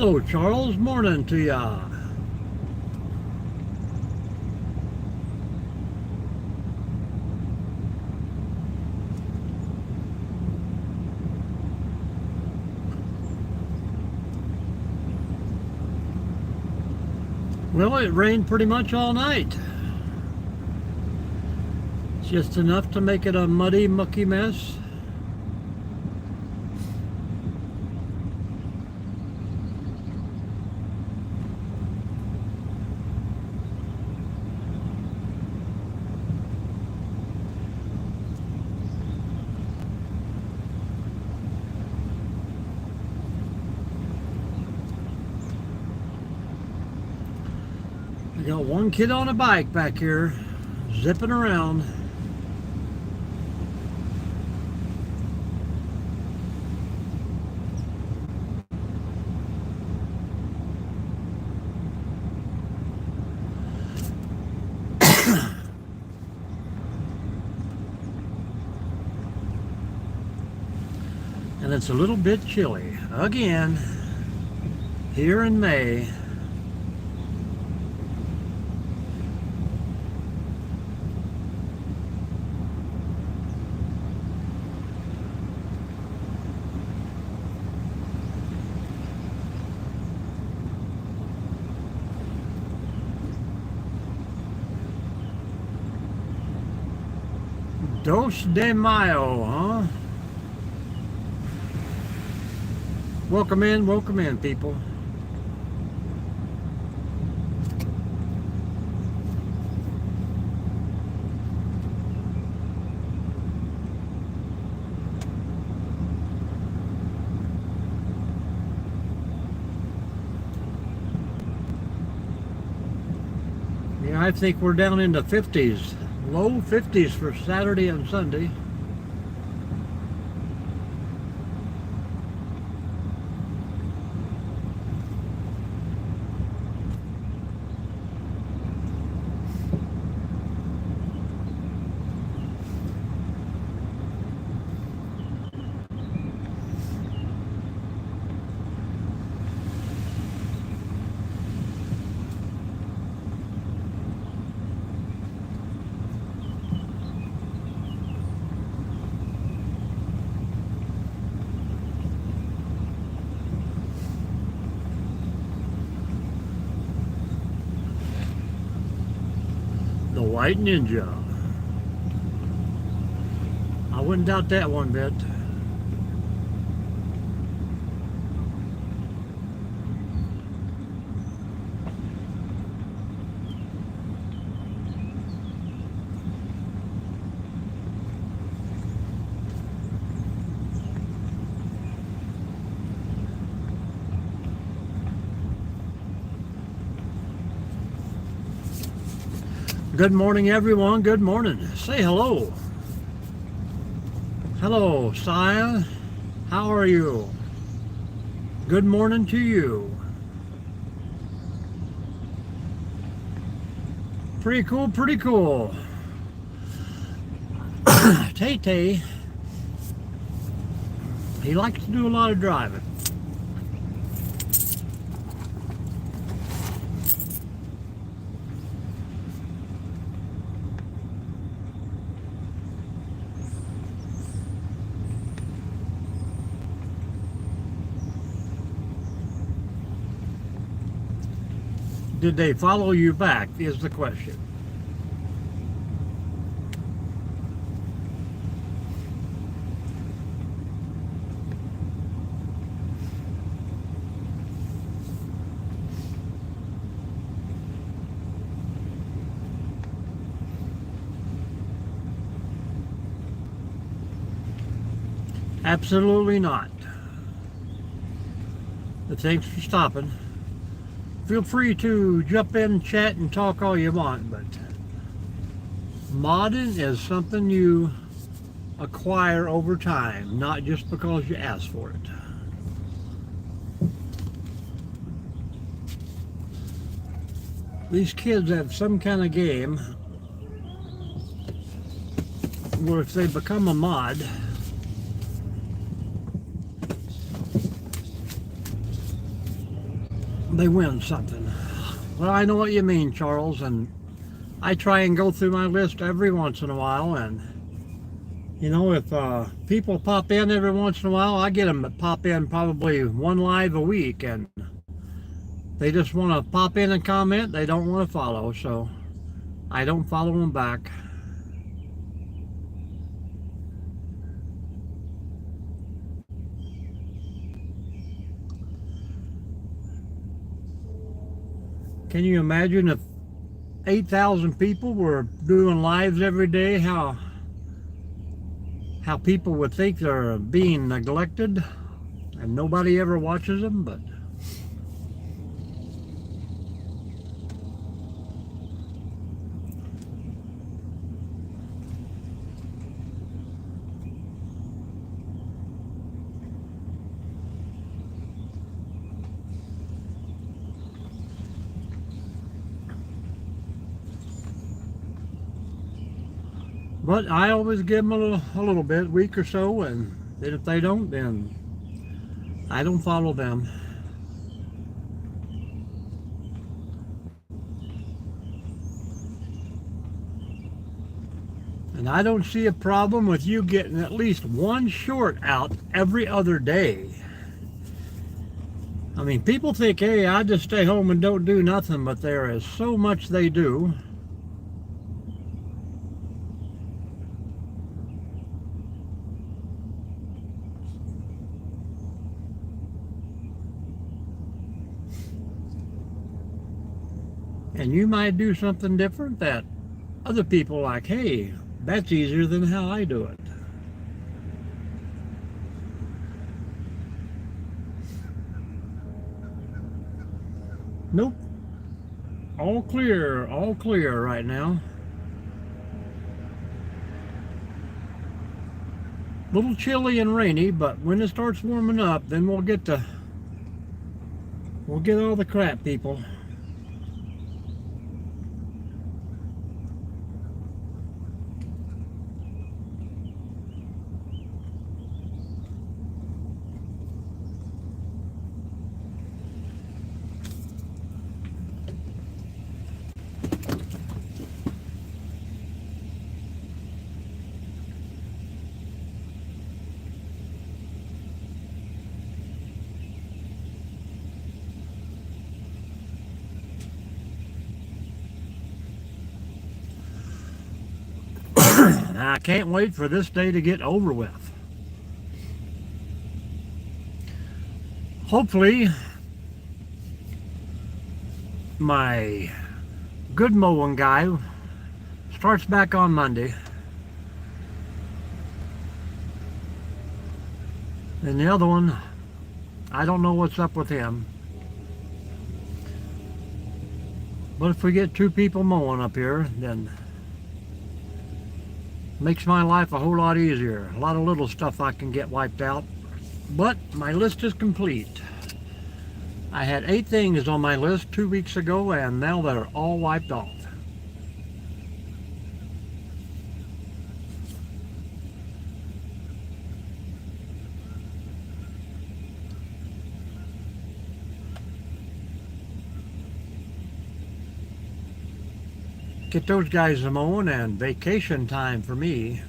Hello, Charles. Morning to ya. Well, it rained pretty much all night. Just enough to make it a muddy, mucky mess. I got one kid on a bike back here, zipping around. And it's a little bit chilly again here in May. Dos de Mayo, huh? Welcome in, people. Yeah, I think we're down in the 50s, low 50s for Saturday and Sunday. The White Ninja. I wouldn't doubt that one bit. Good morning, everyone. Good morning. Say hello. Hello, Saya. How are you? Good morning to you. Pretty cool, pretty cool. Tay-Tay, he likes to do a lot of driving. Did they follow you back, is the question. Absolutely not. But thanks for stopping. Feel free to jump in, chat, and talk all you want, but modding is something you acquire over time, not just because you ask for it. These kids have some kind of game where if they become a mod, they win something. Well, I know what you mean, Charles, and I try and go through my list every once in a while, and you know, if people pop in every once in a while, I get them that pop in probably one live a week, and they just want to pop in and comment. They don't want to follow, so I don't follow them back. Can you imagine if 8,000 people were doing lives every day, how people would think they're being neglected and nobody ever watches them? But I always give them a little bit, week or so, and then if they don't, then I don't follow them. And I don't see a problem with you getting at least one short out every other day. I mean, people think, hey, I just stay home and don't do nothing, but there is so much they do. And you might do something different that other people like, hey, that's easier than how I do it. Nope. All clear right now. A little chilly and rainy, but when it starts warming up, then we'll get all the crap, people. I can't wait for this day to get over with. Hopefully, my good mowing guy starts back on Monday. And the other one, I don't know what's up with him. But if we get 2 people mowing up here, then makes my life a whole lot easier. A lot of little stuff I can get wiped out. But my list is complete. I had 8 things on my list 2 weeks ago, and now they're all wiped off. Get those guys a mowing, and vacation time for me.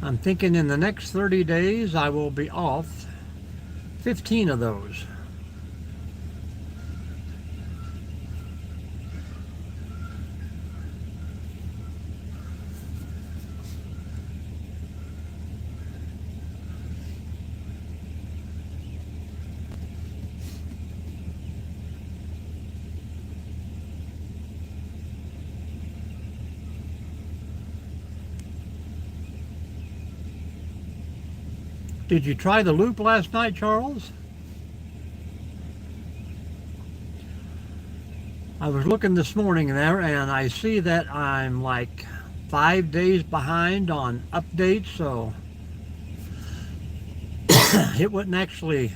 I'm thinking in the next 30 days I will be off 15 of those. Did you try the loop last night, Charles? I was looking this morning there, and I see that I'm like 5 days behind on updates, so it wouldn't actually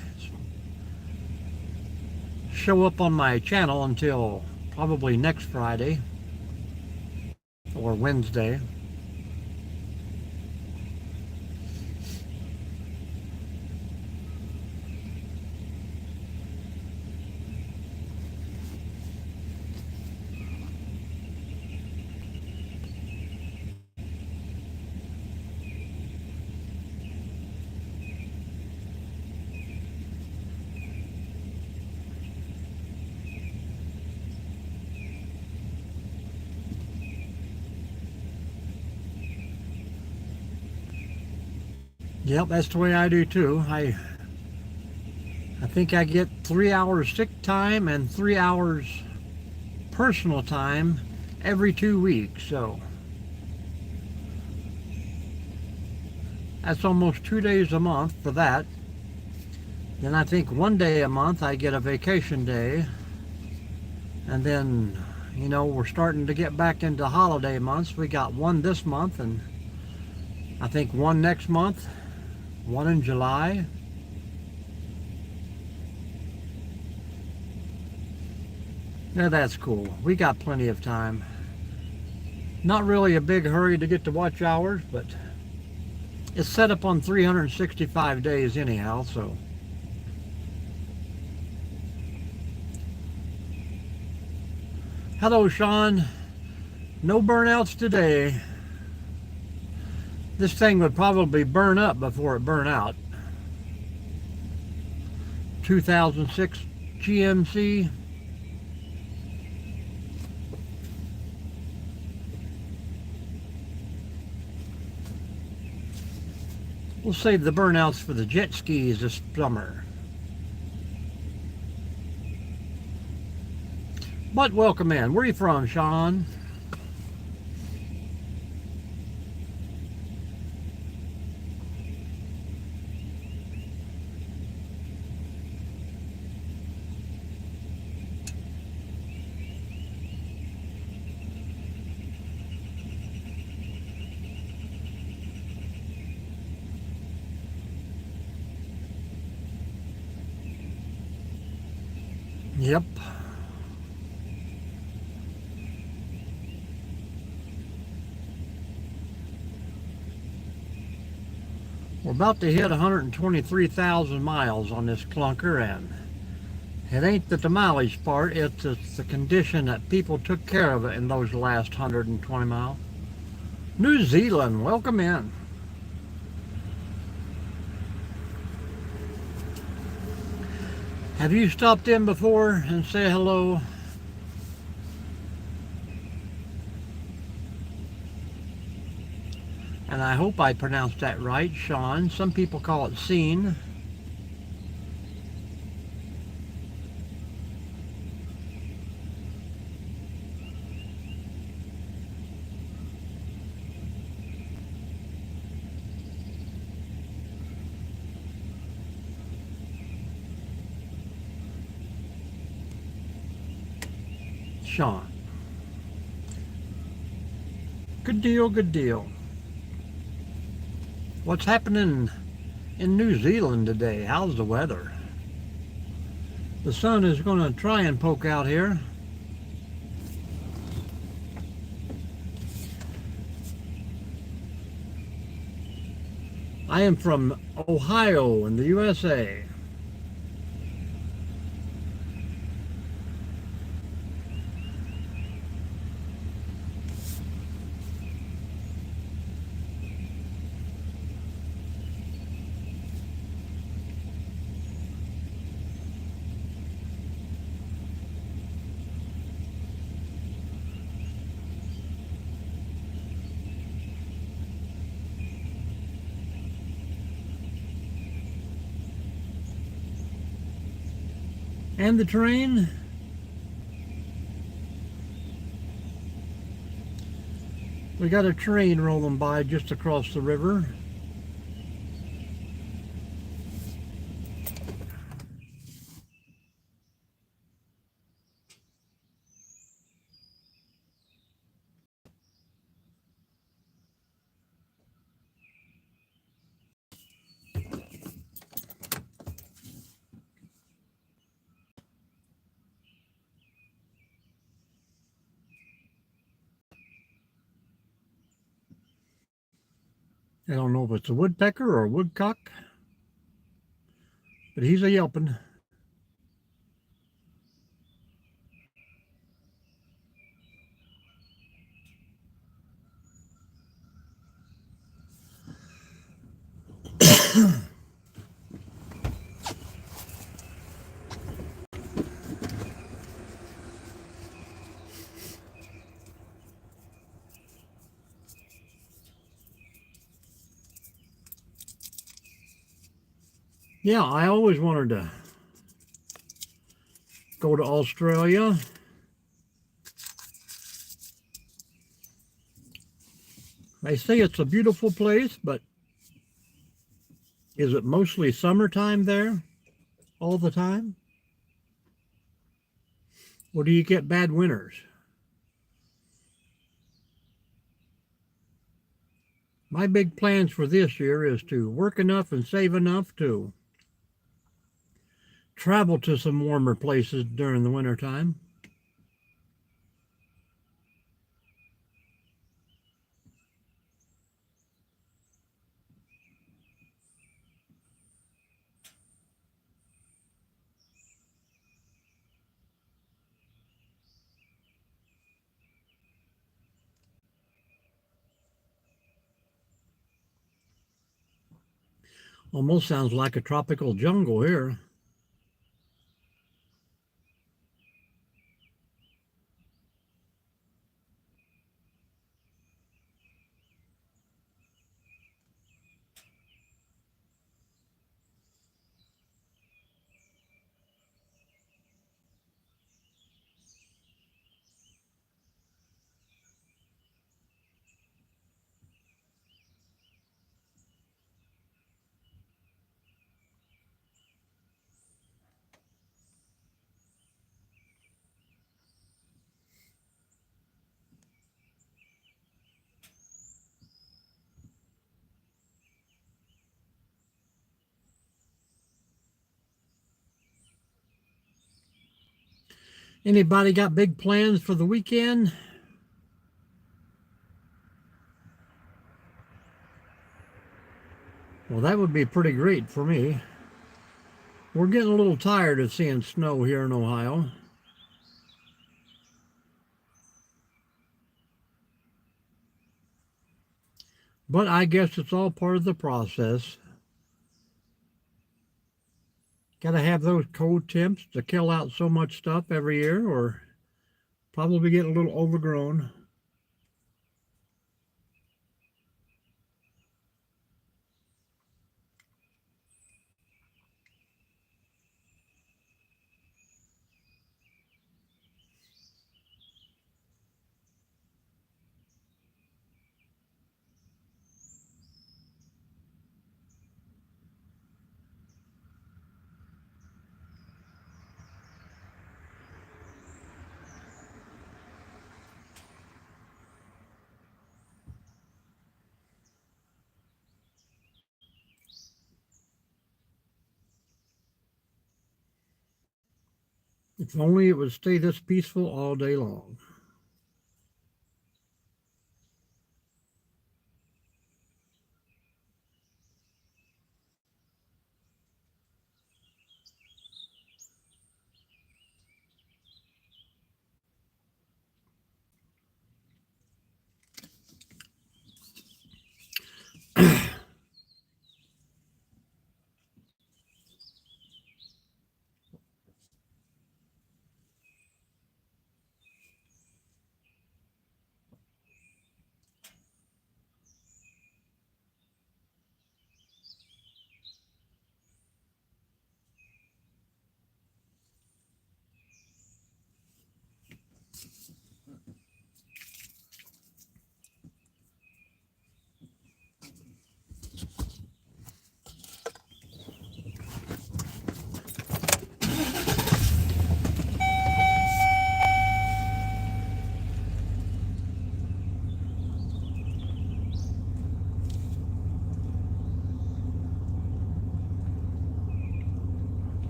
show up on my channel until probably next Friday. or Wednesday. Yep, that's the way I do too. I think I get 3 hours sick time and 3 hours personal time every 2 weeks. So that's almost 2 days a month for that. Then I think 1 day a month I get a vacation day. And then, we're starting to get back into holiday months. We got one this month and I think one next month, one in July. Yeah, that's cool. We got plenty of time. Not really a big hurry to get to watch hours, but it's set up on 365 days anyhow, so. Hello, Sean. No burnouts today. This thing would probably burn up before it burn out. 2006 GMC. We'll save the burnouts for the jet skis this summer. But welcome in. Where are you from, Sean? Yep. We're about to hit 123,000 miles on this clunker, and it ain't the mileage part, it's the condition that people took care of it in those last 120 miles. New Zealand, welcome in. Have you stopped in before and say hello? And I hope I pronounced that right, Sean. Some people call it Scene. Sean. Good deal, good deal. What's happening in New Zealand today? How's the weather? The sun is going to try and poke out here. I am from Ohio in the USA. And the train? We got a train rolling by just across the river. I don't know if it's a woodpecker or a woodcock, but he's a yelping. Yeah, I always wanted to go to Australia. They say it's a beautiful place, but is it mostly summertime there all the time? Or do you get bad winters? My big plans for this year is to work enough and save enough to travel to some warmer places during the wintertime. Almost sounds like a tropical jungle here. Anybody got big plans for the weekend? Well, that would be pretty great for me. We're getting a little tired of seeing snow here in Ohio. But I guess it's all part of the process. Got to have those cold temps to kill out so much stuff every year, or probably get a little overgrown. If only it would stay this peaceful all day long.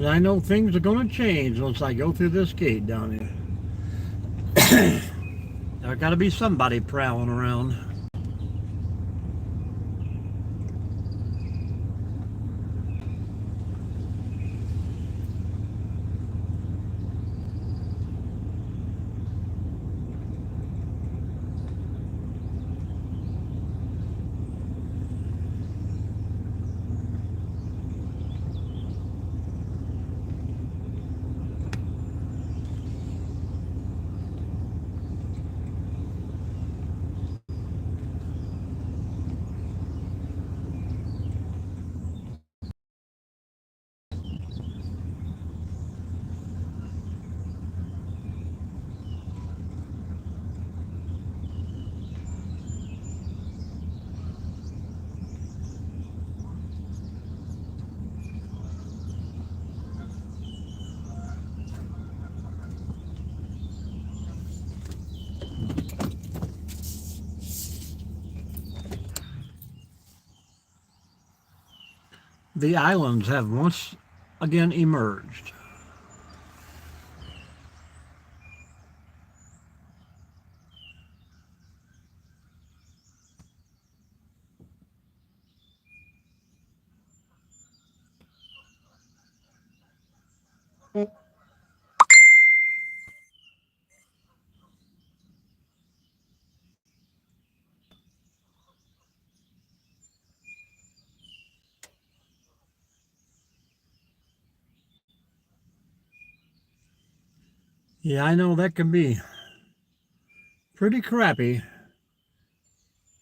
I know things are going to change once I go through this gate down here. There's got to be somebody prowling around. The islands have once again emerged. Yeah, I know that can be pretty crappy,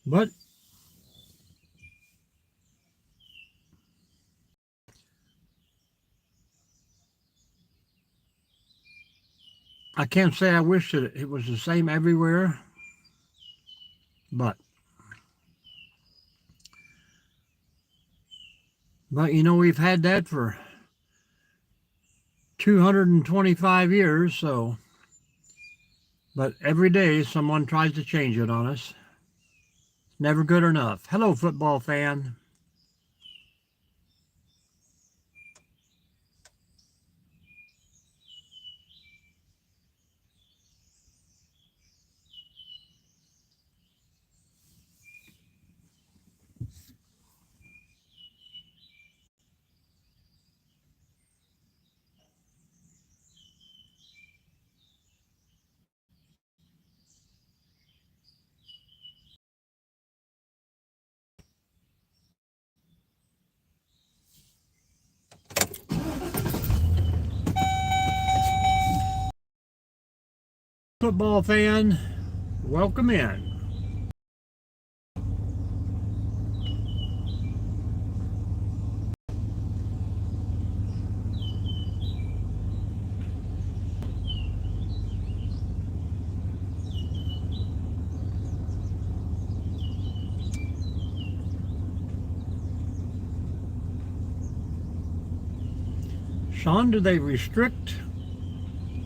but I can't say I wish that it was the same everywhere, but you know we've had that for 225 years, so but every day someone tries to change it on us. Never good enough. Hello, football fan. Football fan, welcome in. Sean, do they restrict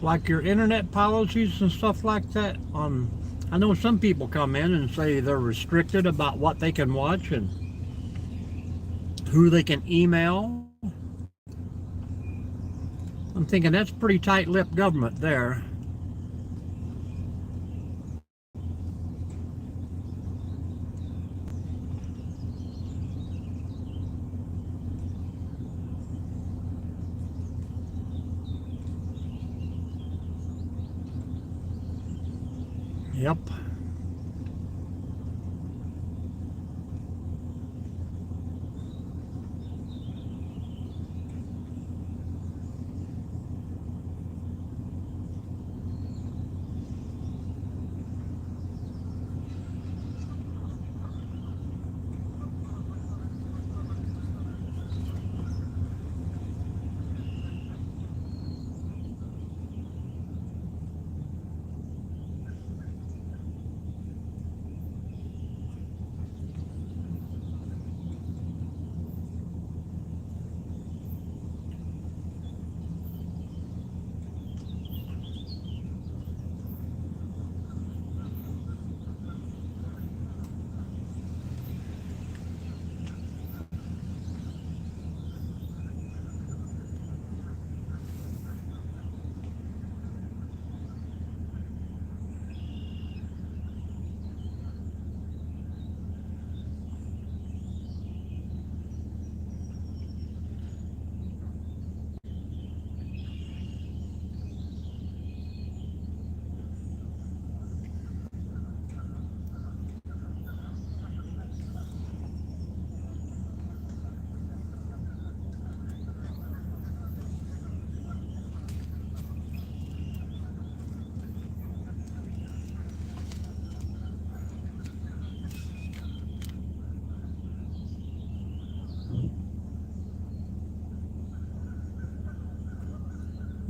like your internet policies and stuff like that on? I know some people come in and say they're restricted about what they can watch and who they can email. I'm thinking that's pretty tight-lipped government there. Yep.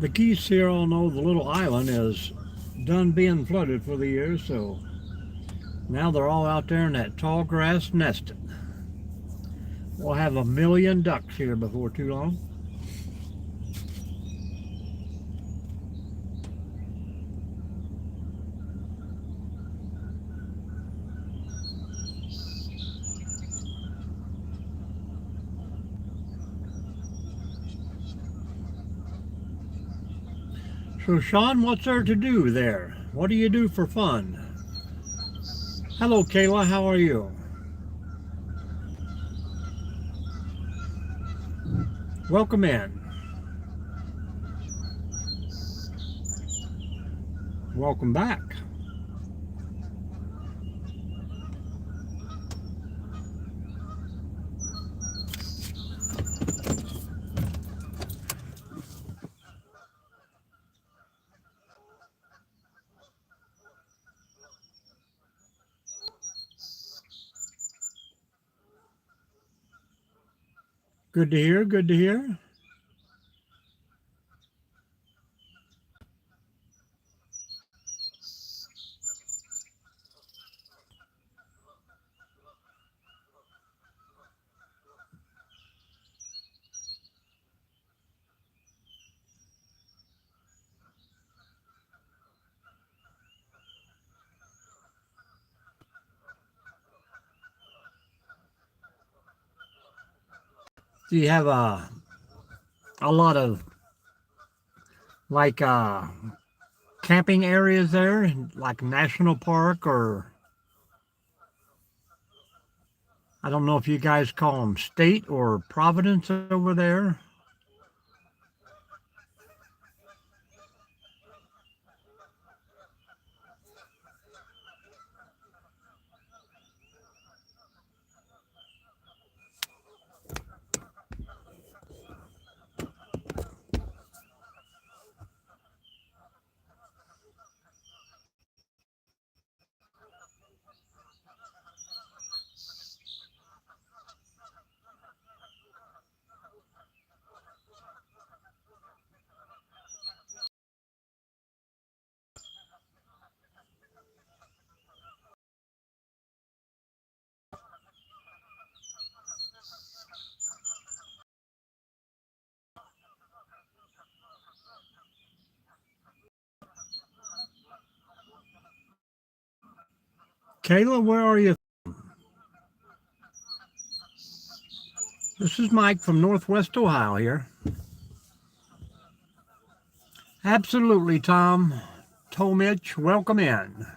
The geese here all know the little island is done being flooded for the year, so now they're all out there in that tall grass nesting. We'll have 1,000,000 ducks here before too long. So Sean, what's there to do there? What do you do for fun? Hello Kayla, how are you? Welcome in. Welcome back. Good to hear, good to hear. Do you have a lot of like camping areas there, like national park, or I don't know if you guys call them state or Providence over there? Kayla, where are you? This is Mike from Northwest Ohio here. Absolutely, Tom. Tomich, welcome in.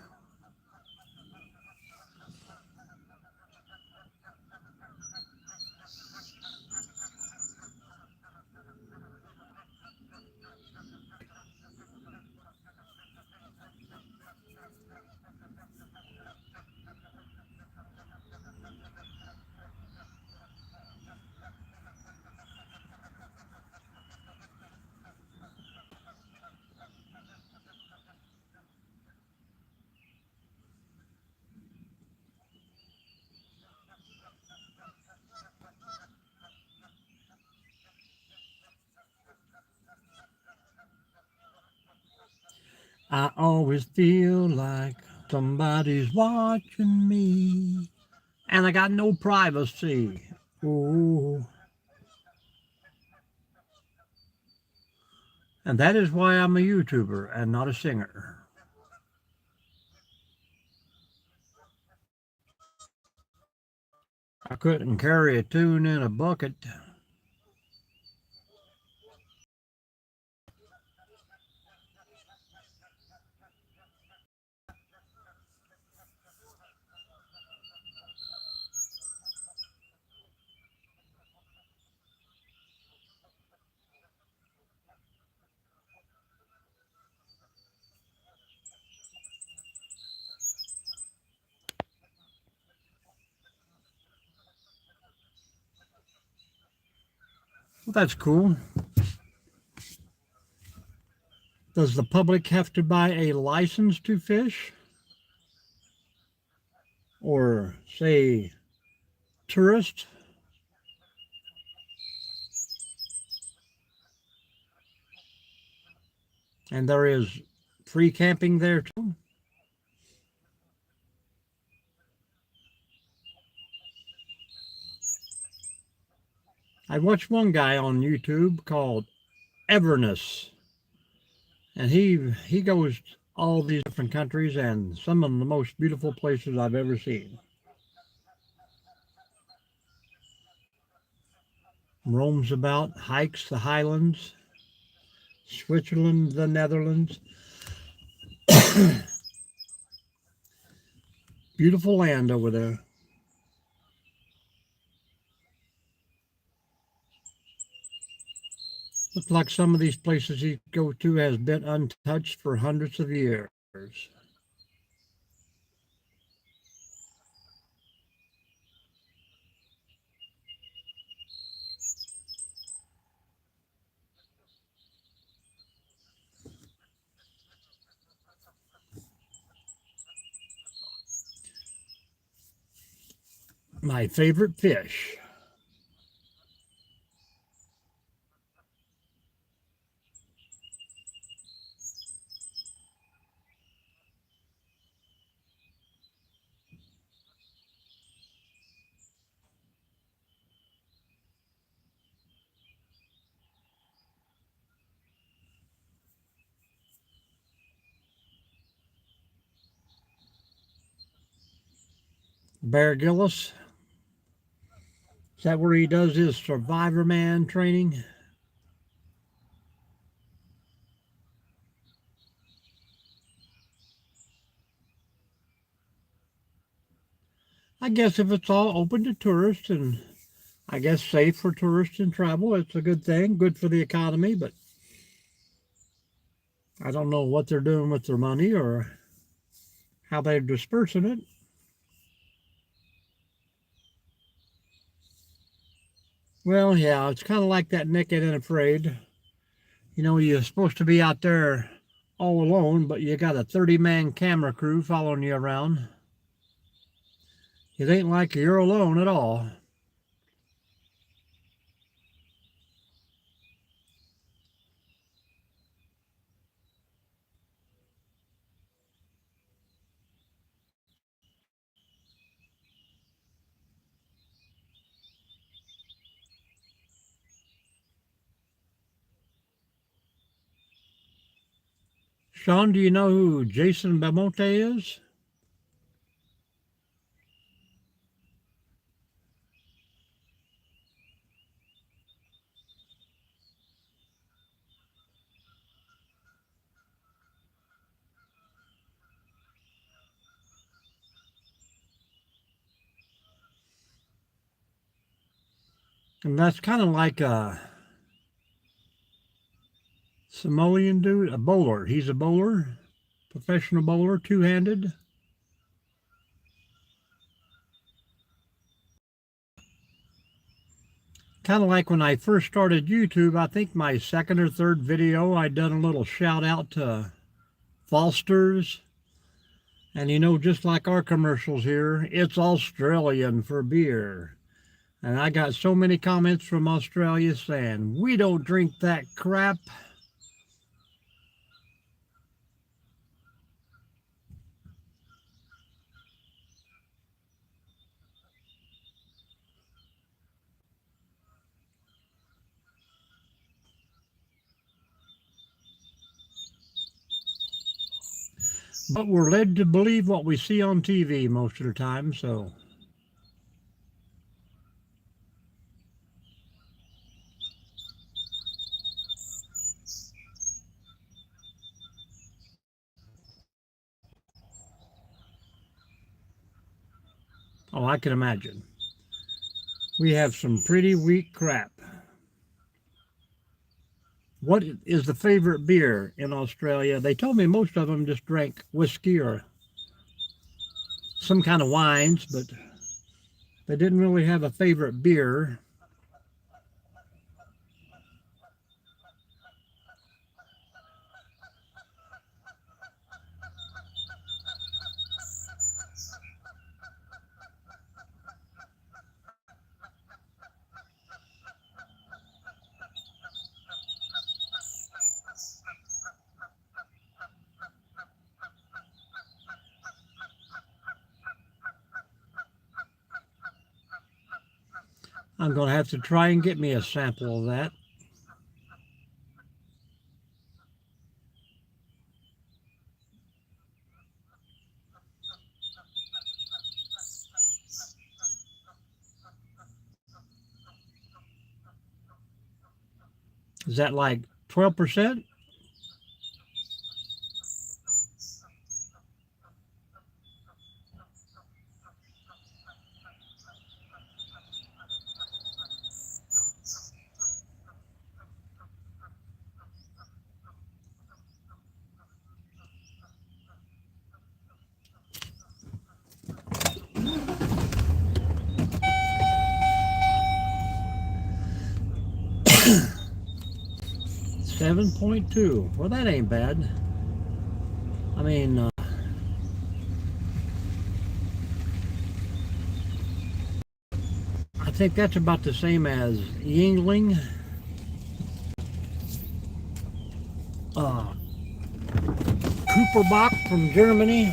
I always feel like somebody's watching me, and I got no privacy. Ooh. And that is why I'm a YouTuber and not a singer. I couldn't carry a tune in a bucket. Well, that's cool. Does the public have to buy a license to fish? Or say tourist? And there is free camping there too. I watched one guy on YouTube called Everness, and he goes all these different countries and some of the most beautiful places I've ever seen. Roams about, hikes the highlands, Switzerland, the Netherlands. Beautiful land over there. Looks like some of these places you go to has been untouched for hundreds of years. My favorite fish. Bear Gillis. Is that where he does his Survivor Man training? I guess if it's all open to tourists and I guess safe for tourists and travel, it's a good thing, good for the economy, but I don't know what they're doing with their money or how they're dispersing it. Well, yeah, it's kind of like that Naked and Afraid. You know, you're supposed to be out there all alone, but you got a 30-man camera crew following you around. It ain't like you're alone at all. Sean, do you know who Jason Belmonte is? And that's kind of like a Samoan dude, a bowler. He's a bowler, professional bowler, two-handed. Kind of like when I first started YouTube, I think my second or third video, I done a little shout out to Foster's. And you know, just like our commercials here, it's Australian for beer. And I got so many comments from Australia saying, we don't drink that crap. But we're led to believe what we see on TV most of the time, so. Oh, I can imagine. We have some pretty weak crap. What is the favorite beer in Australia? They told me most of them just drank whiskey or some kind of wines, but they didn't really have a favorite beer. I'm going to have to try and get me a sample of that. Is that like 12%? $7.2. Well, that ain't bad. I mean, I think that's about the same as Yingling. Uh, Cooperbach from Germany.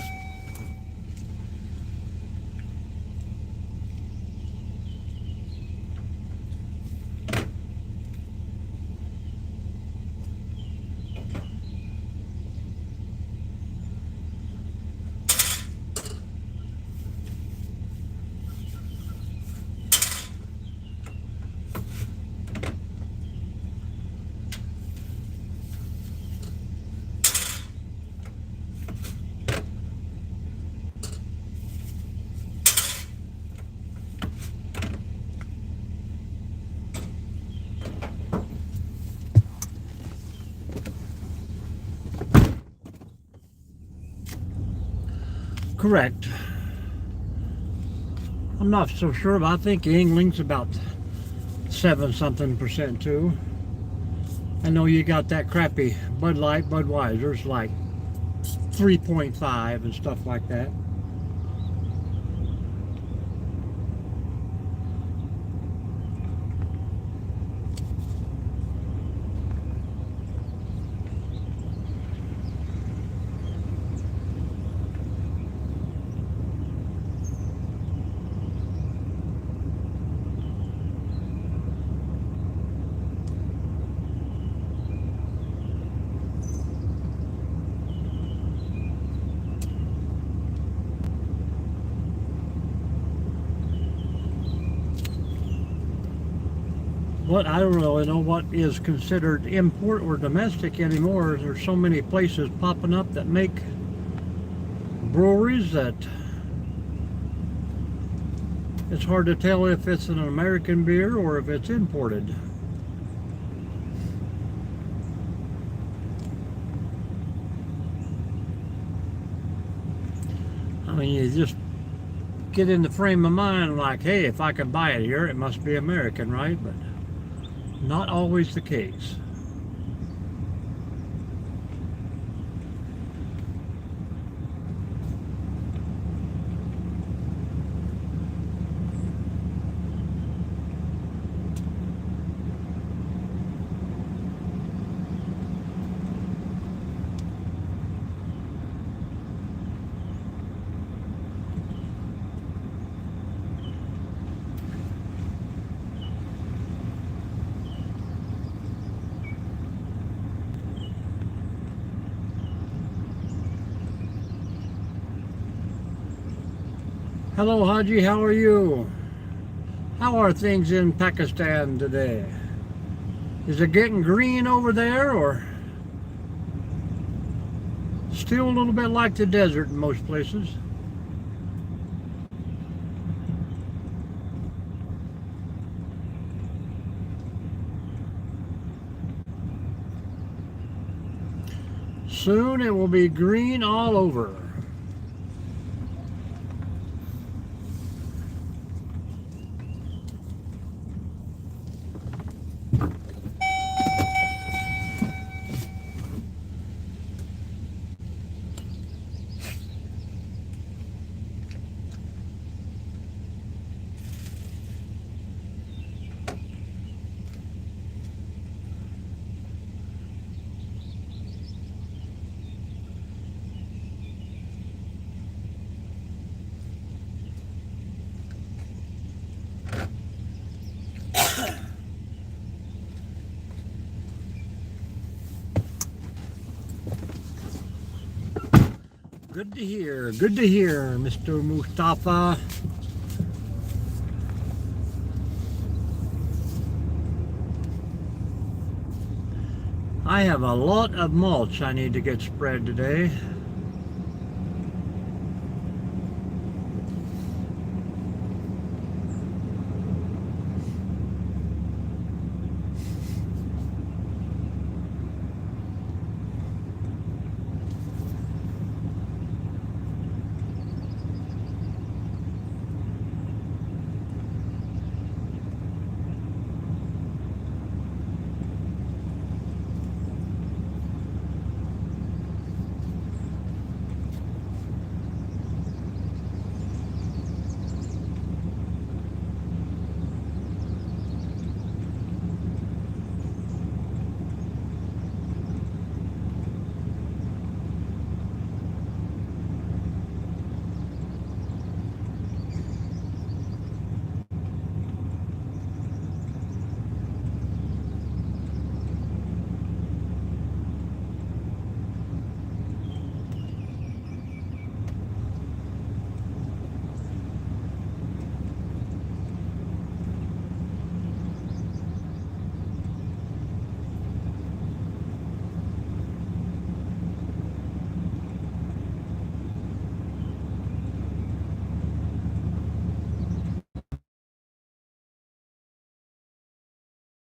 Correct. I'm not so sure, but I think Yingling's about 7 something percent too. I know you got that crappy Bud Light, Budweiser's like 3.5 and stuff like that. But I don't really know what is considered import or domestic anymore. There's so many places popping up that make breweries that it's hard to tell if it's an American beer or if it's imported. I mean, you just get in the frame of mind like, hey, if I can buy it here, it must be American, right? But not always the case. Hello, Haji, how are you? How are things in Pakistan today? Is it getting green over there, or still a little bit like the desert in most places? Soon it will be green all over. Good to hear, Mr. Mustafa. I have a lot of mulch I need to get spread today.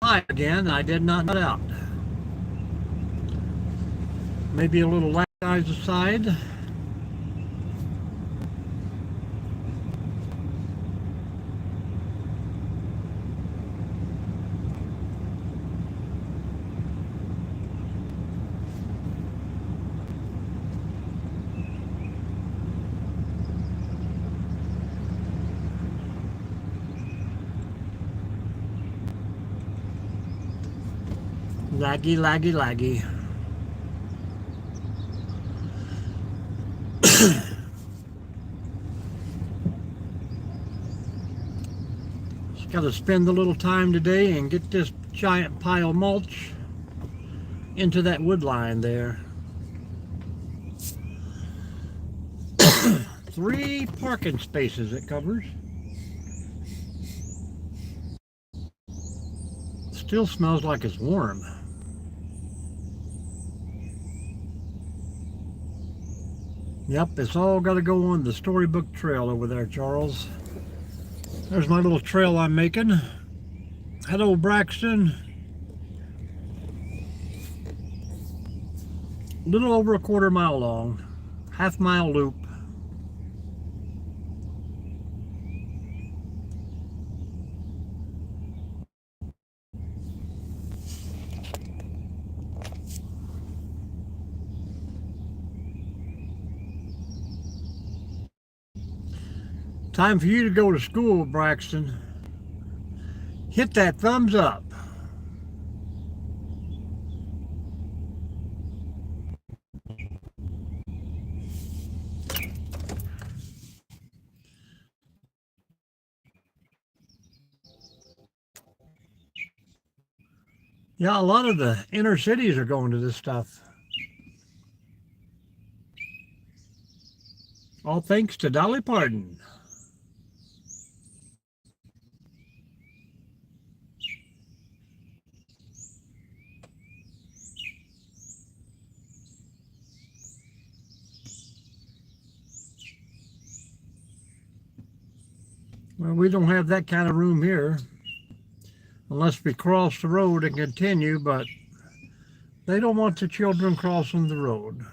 Hi again, I did not nut out. Maybe a little light eyes aside. Laggy, laggy, laggy. Just got to spend a little time today and get this giant pile of mulch into that wood line there. 3 parking spaces it covers. Still smells like it's warm. Yep, it's all got to go on the Storybook Trail over there, Charles. There's my little trail I'm making. Hello, Braxton. A little over a quarter mile long, half-mile loop. Time for you to go to school, Braxton. Hit that thumbs up. Yeah, a lot of the inner cities are going to this stuff. All thanks to Dolly Parton. Well, we don't have that kind of room here, unless we cross the road and continue, but they don't want the children crossing the road.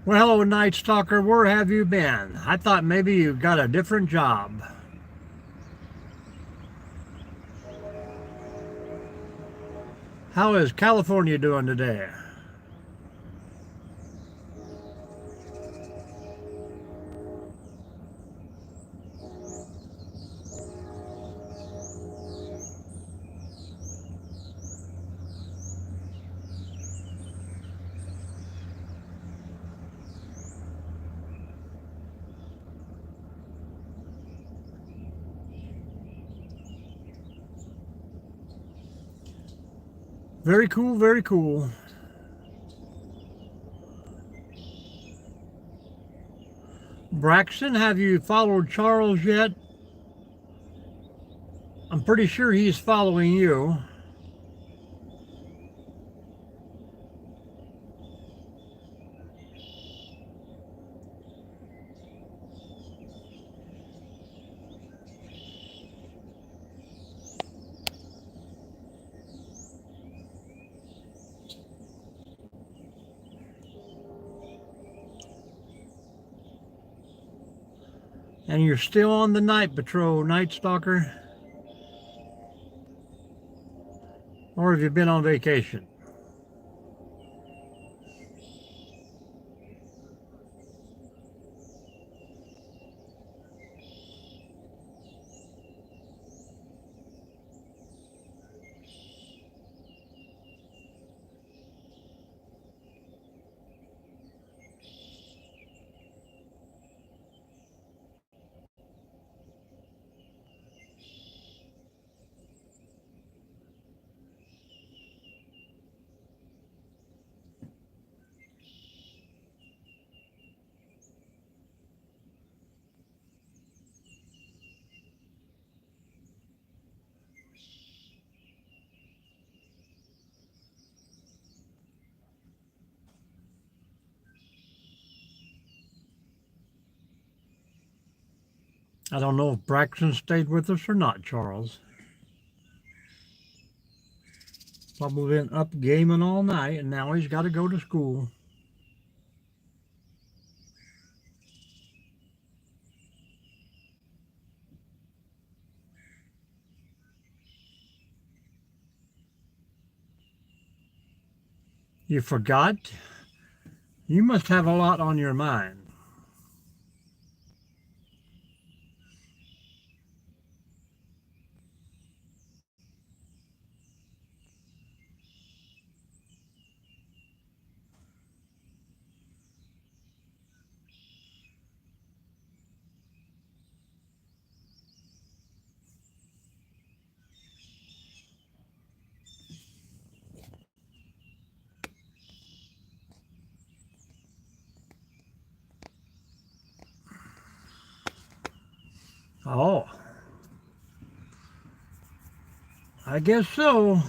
Well, hello, Night Stalker. Where have you been? I thought maybe you got a different job. How is California doing today? Very cool, very cool. Braxton, have you followed Charles yet? I'm pretty sure he's following you. And you're still on the night patrol, Night Stalker? Or have you been on vacation? I don't know if Braxton stayed with us or not, Charles. Probably been up gaming all night and now he's got to go to school. You forgot? You must have a lot on your mind. Oh, I guess so.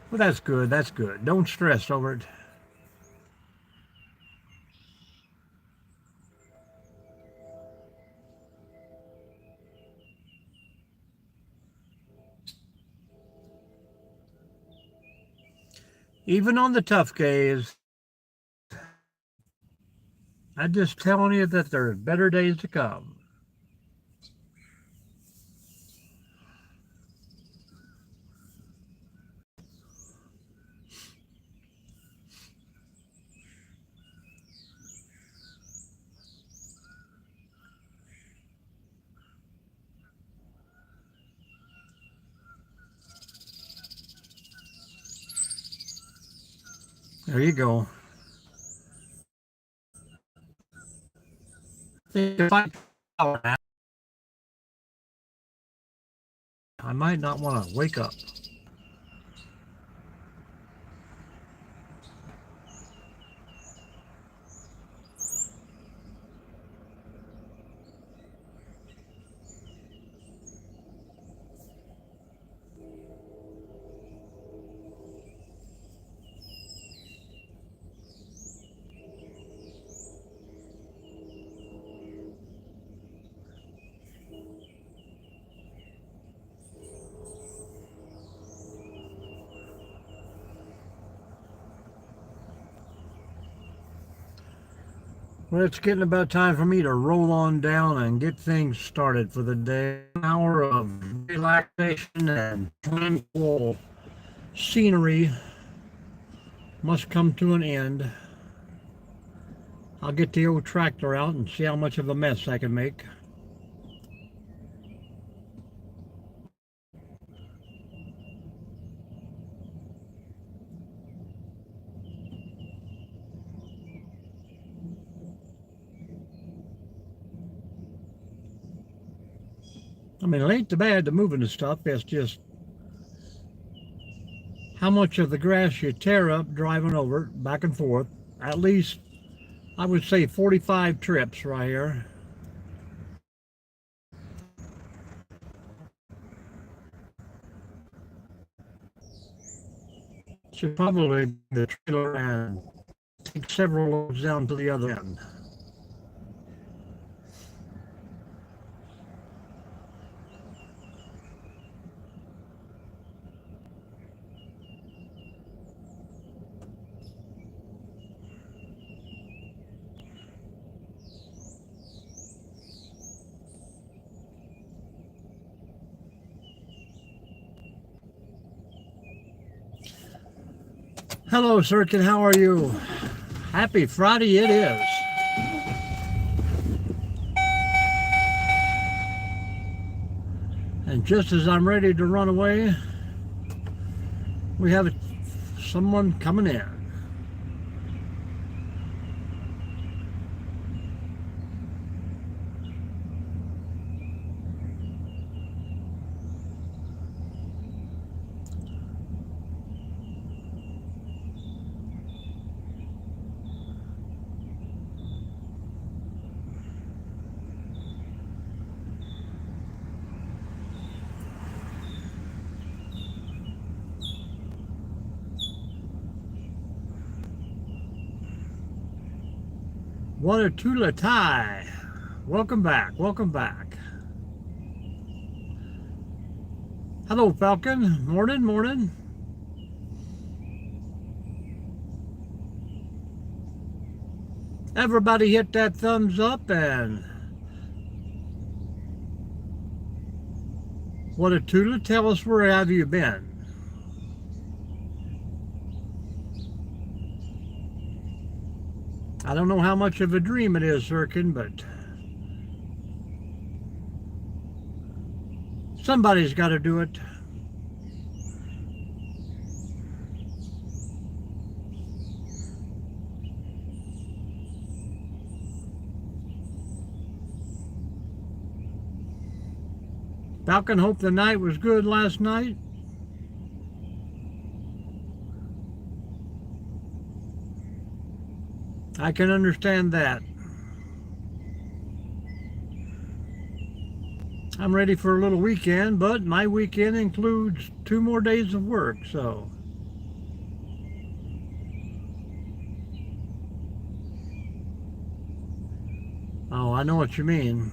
Well, that's good. That's good. Don't stress over it. Even on the tough days, I'm just telling you that there's better days to come. There you go. If I might not want to wake up. Well, it's getting about time for me to roll on down and get things started for the day. An hour of relaxation and tranquil scenery must come to an end. I'll get the old tractor out and see how much of a mess I can make. I mean, it ain't too bad to moving the stuff. It's just how much of the grass you tear up driving over it back and forth. At least, I would say 45 trips right here. Should probably the trailer and take several loads down to the other end. Hello, Sirkin. How are you? Happy Friday it is. And just as I'm ready to run away, we have someone coming in. Watatula Tai. Welcome back. Welcome back. Hello, Falcon. Morning, morning. Everybody hit that thumbs up and Watatula, tell us where have you been? I don't know how much of a dream it is, Sirkin, but somebody's got to do it. Falcon, hope the night was good last night. I can understand that. I'm ready for a little weekend, but my weekend includes 2 more days of work, so. Oh, I know what you mean.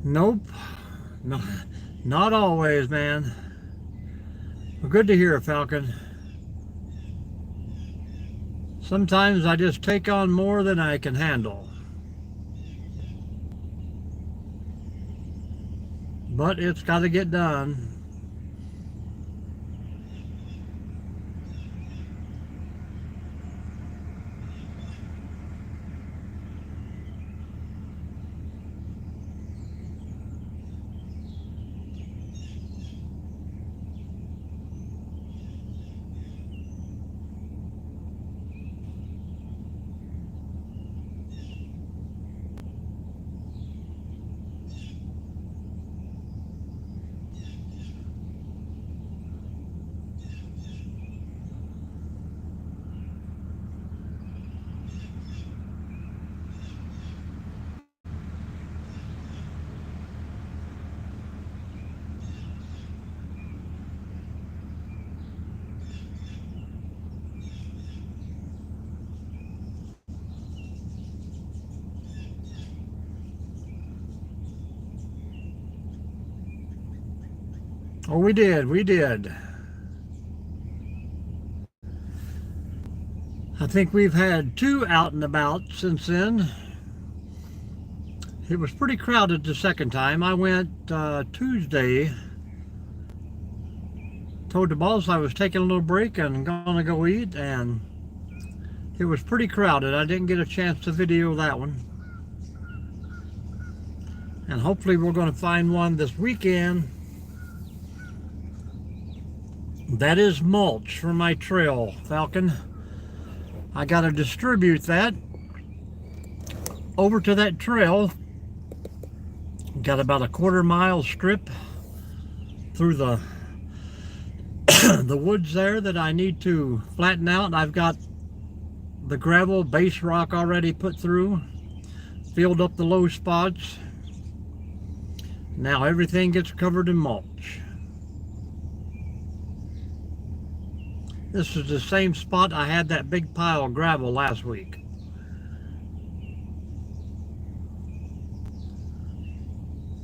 Nope. No, not always, man. Well, good to hear, Falcon. Sometimes I just take on more than I can handle. But it's got to get done. Oh, we did. We did. I think we've had 2 out and about since then. It was pretty crowded the second time. I went Tuesday. Told the boss I was taking a little break and gonna go eat, and it was pretty crowded. I didn't get a chance to video that one. And hopefully we're gonna find one this weekend. That is mulch for my trail, Falcon. I gotta distribute that over to that trail. Got about a 1/4 mile strip through the the woods there that I need to flatten out. I've got the gravel base rock already put through, filled up the low spots. Now everything gets covered in mulch. This is the same spot I had that big pile of gravel last week.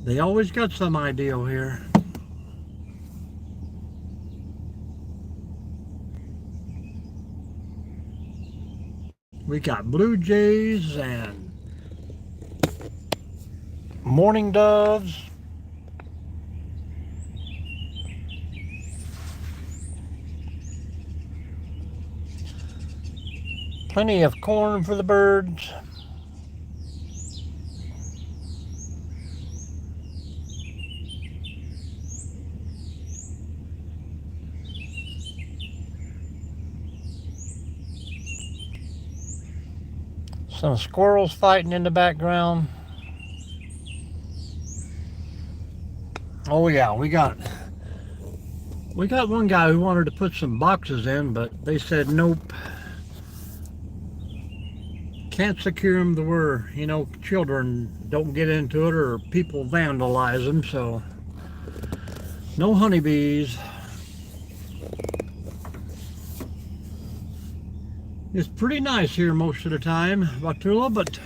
They always got some ideal here. We got blue jays and mourning doves. Plenty of corn for the birds. Some squirrels fighting in the background. Oh yeah, we got one guy who wanted to put some boxes in, but they said nope. Can't secure them to where, you know, children don't get into it or people vandalize them, so no honeybees. It's pretty nice here most of the time, Wautulla, but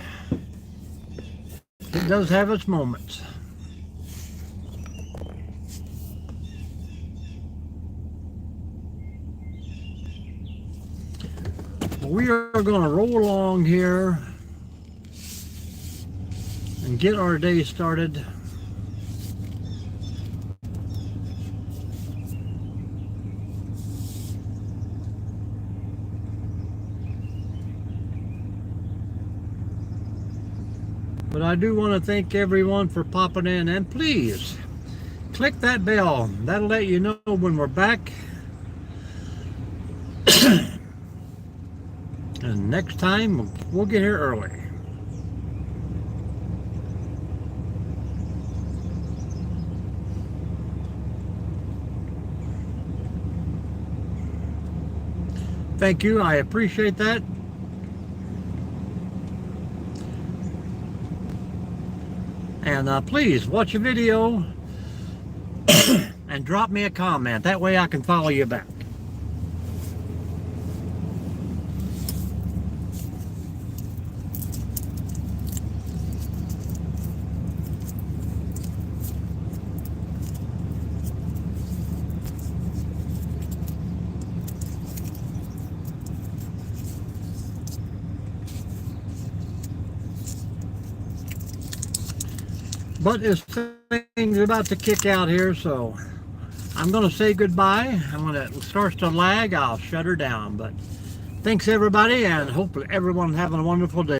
it does have its moments. We are going to roll along here and get our day started. But I do want to thank everyone for popping in, and please click that bell. That'll let you know when we're back. And next time we'll get here early. Thank you, I appreciate that. And please watch a video and drop me a comment. That way I can follow you back. But this thing's about to kick out here, so I'm going to say goodbye. When it starts to lag, I'll shut her down. But thanks everybody, and hopefully everyone having a wonderful day.